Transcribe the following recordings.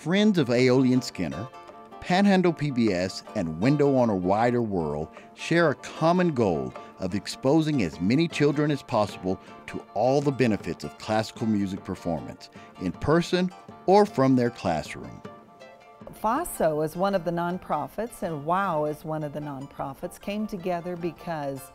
Friends of Aeolian Skinner, Panhandle PBS, and Window on a Wider World share a common goal of exposing as many children as possible to all the benefits of classical music performance, in person or from their classroom. FASO is one of the nonprofits and WOW is one of the nonprofits, came together because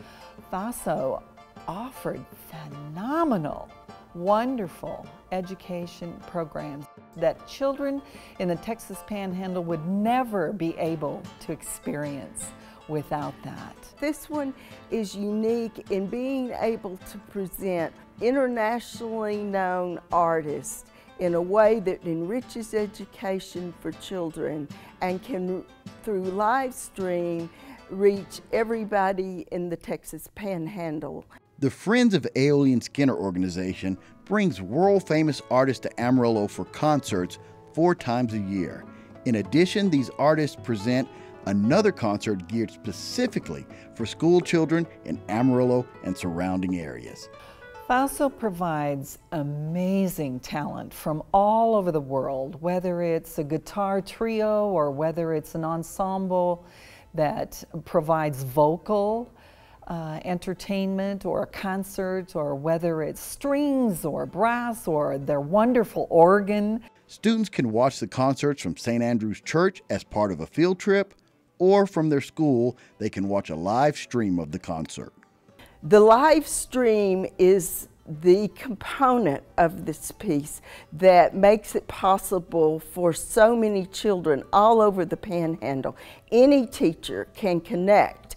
FASO offered phenomenal, wonderful education programs that children in the Texas Panhandle would never be able to experience without that. This one is unique in being able to present internationally known artists in a way that enriches education for children and can, through live stream, reach everybody in the Texas Panhandle. The Friends of Aeolian Skinner organization brings world-famous artists to Amarillo for concerts 4 times a year. In addition, these artists present another concert geared specifically for school children in Amarillo and surrounding areas. FASO provides amazing talent from all over the world, whether it's a guitar trio or whether it's an ensemble that provides vocal entertainment or a concert, or whether it's strings or brass or their wonderful organ. Students can watch the concerts from St. Andrew's Church as part of a field trip, or from their school, they can watch a live stream of the concert. The live stream is the component of this piece that makes it possible for so many children all over the Panhandle. Any teacher can connect.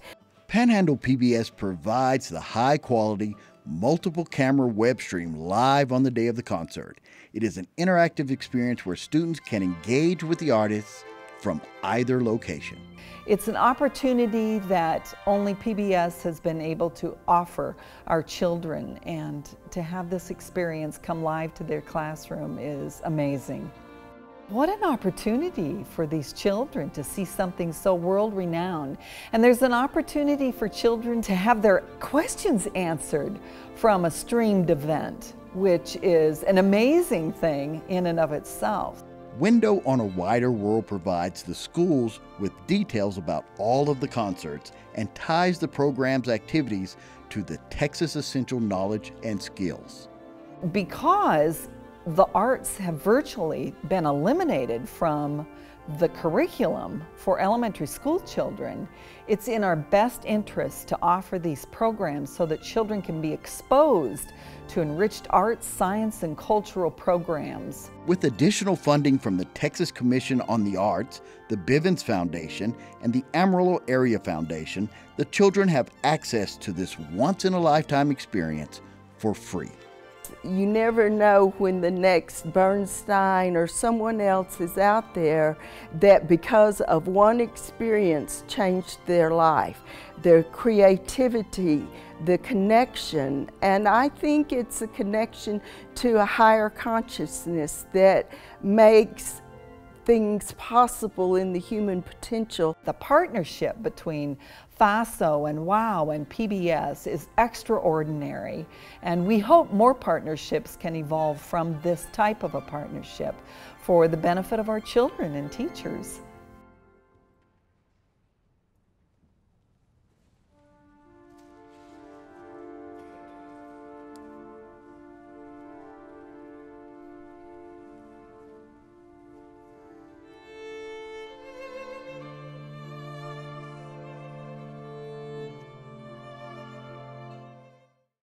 Panhandle PBS provides the high-quality, multiple-camera web stream live on the day of the concert. It is an interactive experience where students can engage with the artists from either location. It's an opportunity that only PBS has been able to offer our children, and to have this experience come live to their classroom is amazing. What an opportunity for these children to see something so world-renowned. And there's an opportunity for children to have their questions answered from a streamed event, which is an amazing thing in and of itself. Window on a Wider World provides the schools with details about all of the concerts and ties the program's activities to the Texas Essential Knowledge and Skills. Because the arts have virtually been eliminated from the curriculum for elementary school children, it's in our best interest to offer these programs so that children can be exposed to enriched arts, science, and cultural programs. With additional funding from the Texas Commission on the Arts, the Bivens Foundation, and the Amarillo Area Foundation, the children have access to this once-in-a-lifetime experience for free. You never know when the next Bernstein or someone else is out there that because of one experience changed their life, their creativity, the connection. And I think it's a connection to a higher consciousness that makes things possible in the human potential. The partnership between FASO and WOW and PBS is extraordinary, and we hope more partnerships can evolve from this type of a partnership for the benefit of our children and teachers.